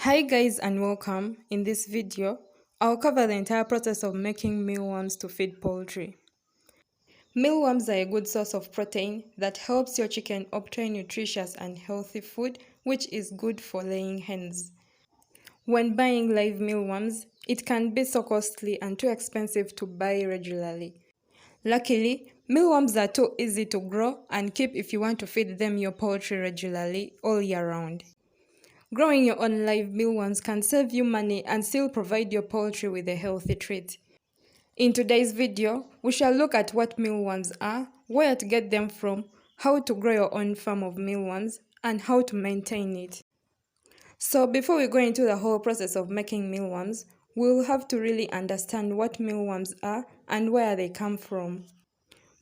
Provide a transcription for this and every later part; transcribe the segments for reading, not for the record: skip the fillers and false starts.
Hi guys and welcome. In this video, I'll cover the entire process of making mealworms to feed poultry. Mealworms are a good source of protein that helps your chicken obtain nutritious and healthy food, which is good for laying hens. When buying live mealworms, it can be so costly and too expensive to buy regularly. Luckily, mealworms are too easy to grow and keep if you want to feed them your poultry regularly all year round. Growing your own live mealworms can save you money and still provide your poultry with a healthy treat. In today's video, we shall look at what mealworms are, where to get them from, how to grow your own farm of mealworms, and how to maintain it. So before we go into the whole process of making mealworms, we'll have to really understand what mealworms are and where they come from.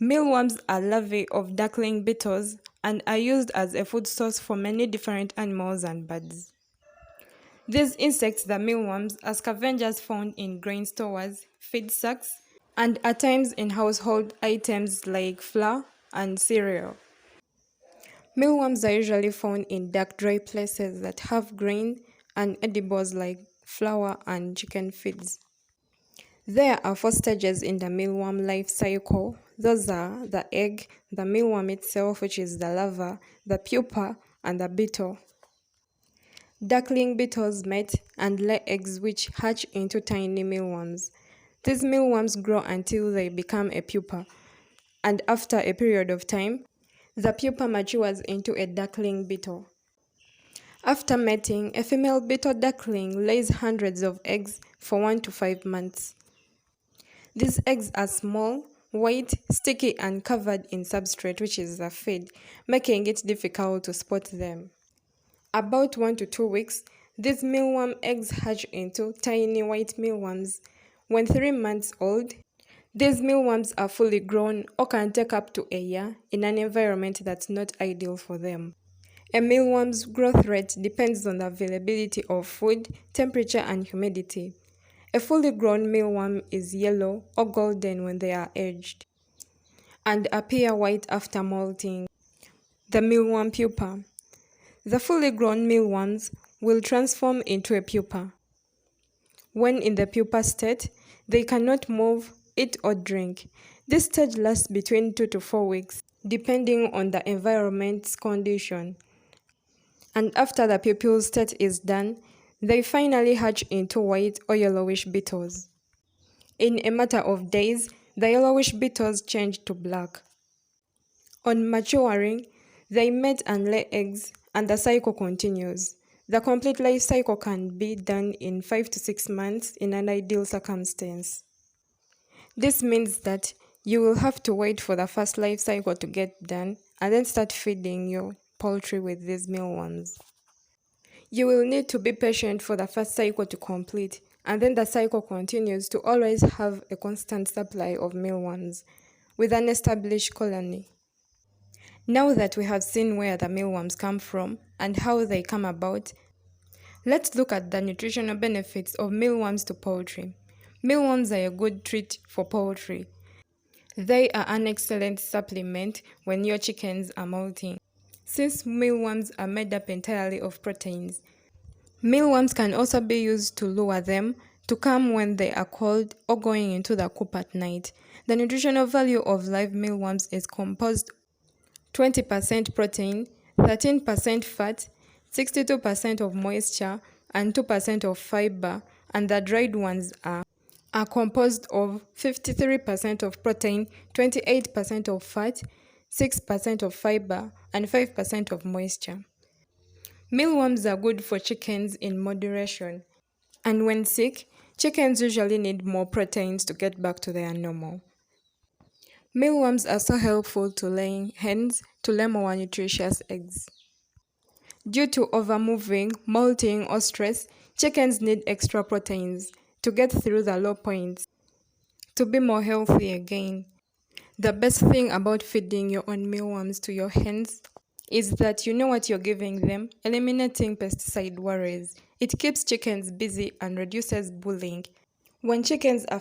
Mealworms are larvae of duckling beetles and are used as a food source for many different animals and birds. These insects, the mealworms, are scavengers found in grain stores, feed sacks, and at times in household items like flour and cereal. Mealworms are usually found in dark, dry places that have grain and edibles like flour and chicken feeds. There are four stages in the mealworm life cycle. Those are the egg, the mealworm itself, which is the larva, the pupa, and the beetle. Duckling beetles mate and lay eggs which hatch into tiny mealworms. These mealworms grow until they become a pupa, and after a period of time, the pupa matures into a duckling beetle. After mating, a female beetle duckling lays hundreds of eggs for 1 to 5 months. These eggs are small, white, sticky, and covered in substrate, which is the feed, making it difficult to spot them. About 1 to 2 weeks, these mealworm eggs hatch into tiny white mealworms. When 3 months old, these mealworms are fully grown or can take up to a year in an environment that's not ideal for them. A mealworm's growth rate depends on the availability of food, temperature, and humidity. A fully grown mealworm is yellow or golden when they are aged and appear white after molting. The mealworm pupa. The fully grown mealworms will transform into a pupa. When in the pupa state, they cannot move, eat, or drink. This stage lasts between 2 to 4 weeks, depending on the environment's condition. And after the pupal state is done, they finally hatch into white or yellowish beetles. In a matter of days, the yellowish beetles change to black. On maturing, they mate and lay eggs, and the cycle continues. The complete life cycle can be done in 5 to 6 months in an ideal circumstance. This means that you will have to wait for the first life cycle to get done and then start feeding your poultry with these mealworms. You will need to be patient for the first cycle to complete, and then the cycle continues to always have a constant supply of mealworms with an established colony. Now that we have seen where the mealworms come from and how they come about, let's look at the nutritional benefits of mealworms to poultry. Mealworms are a good treat for poultry. They are an excellent supplement when your chickens are molting. Since mealworms are made up entirely of proteins, mealworms can also be used to lure them to come when they are cold or going into the coop at night. The nutritional value of live mealworms is composed 20% protein, 13% fat, 62% of moisture, and 2% of fiber, and the dried ones are composed of 53% of protein, 28% of fat, 6% of fiber, and 5% of moisture. Mealworms are good for chickens in moderation, and when sick, chickens usually need more proteins to get back to their normal. Mealworms are so helpful to laying hens to lay more nutritious eggs. Due to overmoving, molting, or stress, chickens need extra proteins to get through the low points, to be more healthy again. The best thing about feeding your own mealworms to your hens is that you know what you're giving them, eliminating pesticide worries. It keeps chickens busy and reduces bullying. When chickens are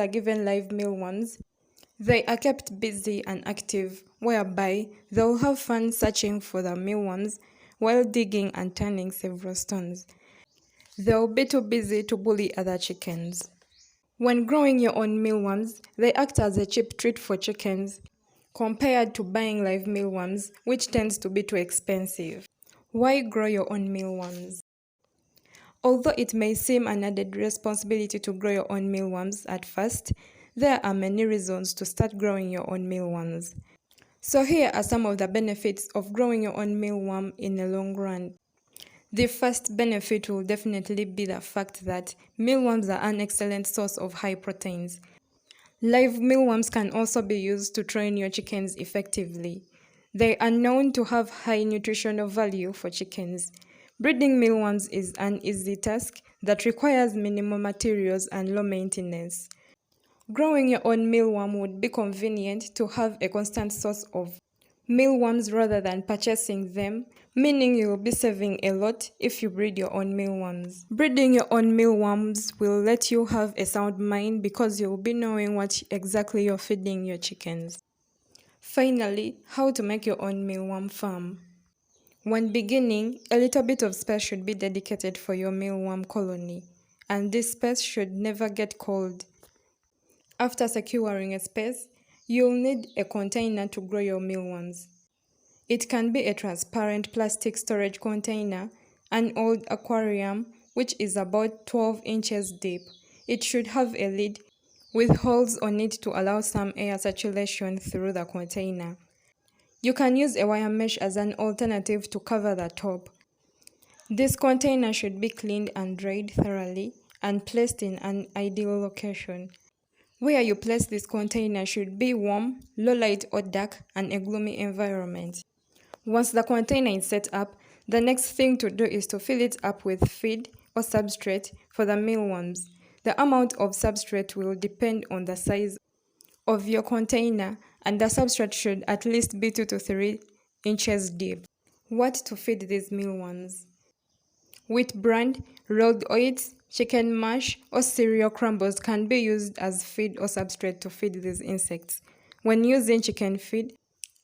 given live mealworms, they are kept busy and active, whereby they'll have fun searching for the mealworms while digging and turning several stones. They'll be too busy to bully other chickens. When growing your own mealworms, they act as a cheap treat for chickens compared to buying live mealworms, which tends to be too expensive. Why grow your own mealworms? Although it may seem an added responsibility to grow your own mealworms at first, there are many reasons to start growing your own mealworms. So here are some of the benefits of growing your own mealworm in the long run. The first benefit will definitely be the fact that mealworms are an excellent source of high proteins. Live mealworms can also be used to train your chickens effectively. They are known to have high nutritional value for chickens. Breeding mealworms is an easy task that requires minimal materials and low maintenance. Growing your own mealworm would be convenient to have a constant source of mealworms rather than purchasing them, meaning you'll be saving a lot if you breed your own mealworms. Breeding your own mealworms will let you have a sound mind because you'll be knowing what exactly you're feeding your chickens. Finally, how to make your own mealworm farm. When beginning, a little bit of space should be dedicated for your mealworm colony, and this space should never get cold. After securing a space, you'll need a container to grow your mealworms. It can be a transparent plastic storage container, an old aquarium, which is about 12 inches deep. It should have a lid with holes on it to allow some air circulation through the container. You can use a wire mesh as an alternative to cover the top. This container should be cleaned and dried thoroughly and placed in an ideal location. Where you place this container should be warm, low light or dark, and a gloomy environment. Once the container is set up, the next thing to do is to fill it up with feed or substrate for the mealworms. The amount of substrate will depend on the size of your container, and the substrate should at least be 2 to 3 inches deep. What to feed these mealworms? Wheat bran, rolled oats, chicken mash, or cereal crumbles can be used as feed or substrate to feed these insects. When using chicken feed,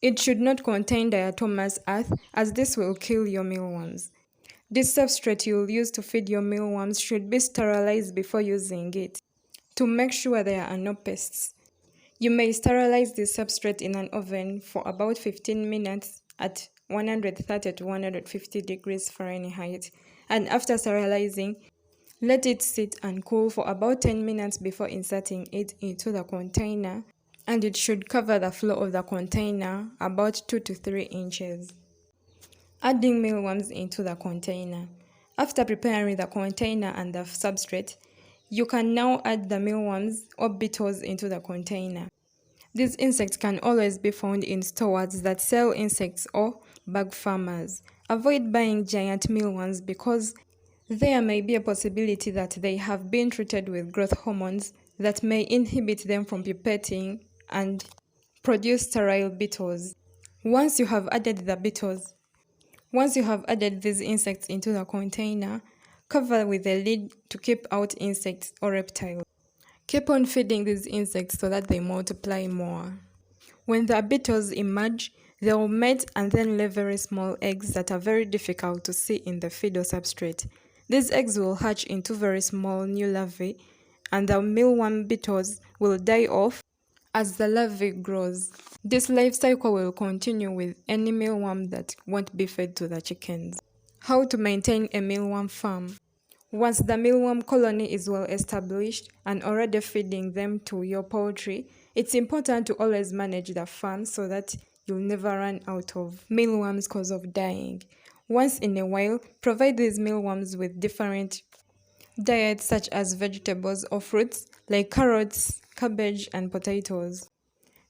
it should not contain diatomaous earth as this will kill your mealworms. This substrate you'll use to feed your mealworms should be sterilized before using it to make sure there are no pests. You may sterilize this substrate in an oven for about 15 minutes at 130 to 150 degrees Fahrenheit, and after sterilizing, let it sit and cool for about 10 minutes before inserting it into the container, and it should cover the floor of the container about 2 to 3 inches. Adding mealworms into the container. After preparing the container and the substrate, you can now add the mealworms or beetles into the container. These insects can always be found in stores that sell insects or bag farmers. Avoid buying giant mealworms because there may be a possibility that they have been treated with growth hormones that may inhibit them from pupating and produce sterile beetles. Once you have added these insects into the container, cover with a lid to keep out insects or reptiles. Keep on feeding these insects so that they multiply more. When the beetles emerge, they will mate and then lay very small eggs that are very difficult to see in the feed or substrate. These eggs will hatch into very small new larvae, and the mealworm beetles will die off as the larvae grows. This life cycle will continue with any mealworm that won't be fed to the chickens. How to maintain a mealworm farm. Once the mealworm colony is well established and already feeding them to your poultry, it's important to always manage the farm so that you'll never run out of mealworms because of dying. Once in a while, provide these mealworms with different diets such as vegetables or fruits like carrots, cabbage, and potatoes.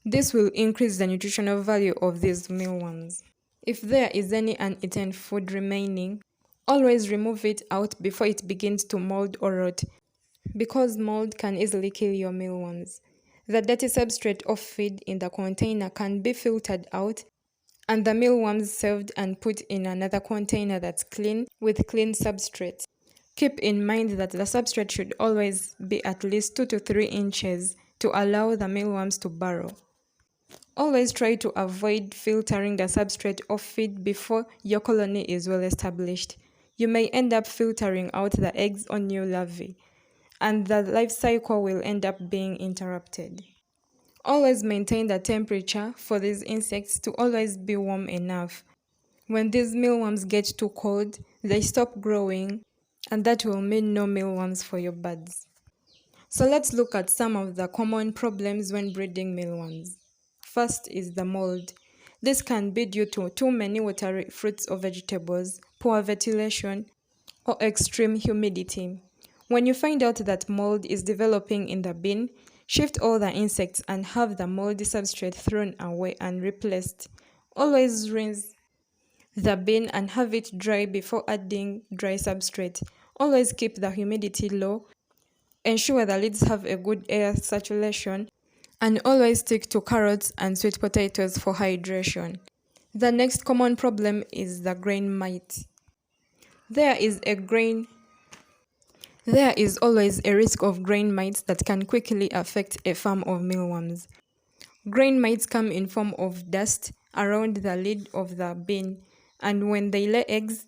This will increase the nutritional value of these mealworms. If there is any uneaten food remaining, always remove it out before it begins to mold or rot, because mold can easily kill your mealworms. The dirty substrate of feed in the container can be filtered out and the mealworms saved and put in another container that's clean with clean substrate. Keep in mind that the substrate should always be at least 2 to 3 inches to allow the mealworms to burrow. Always try to avoid filtering the substrate of feed before your colony is well established. You may end up filtering out the eggs on new larvae, and the life cycle will end up being interrupted. Always maintain the temperature for these insects to always be warm enough. When these mealworms get too cold, they stop growing, and that will mean no mealworms for your birds. So let's look at some of the common problems when breeding mealworms. First is the mold. This can be due to too many watery fruits or vegetables, poor ventilation, or extreme humidity. When you find out that mold is developing in the bin, shift all the insects and have the moldy substrate thrown away and replaced. Always rinse the bin and have it dry before adding dry substrate. Always keep the humidity low. Ensure the lids have a good air circulation, and always stick to carrots and sweet potatoes for hydration. The next common problem is the grain mite. There is always a risk of grain mites that can quickly affect a farm of mealworms. Grain mites come in form of dust around the lid of the bin, and when they lay eggs,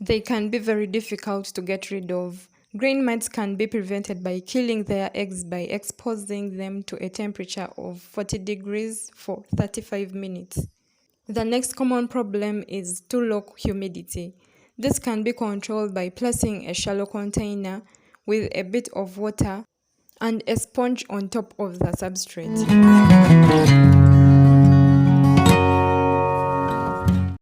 they can be very difficult to get rid of. Grain mites can be prevented by killing their eggs by exposing them to a temperature of 40 degrees for 35 minutes. The next common problem is too low humidity. This can be controlled by placing a shallow container with a bit of water and a sponge on top of the substrate.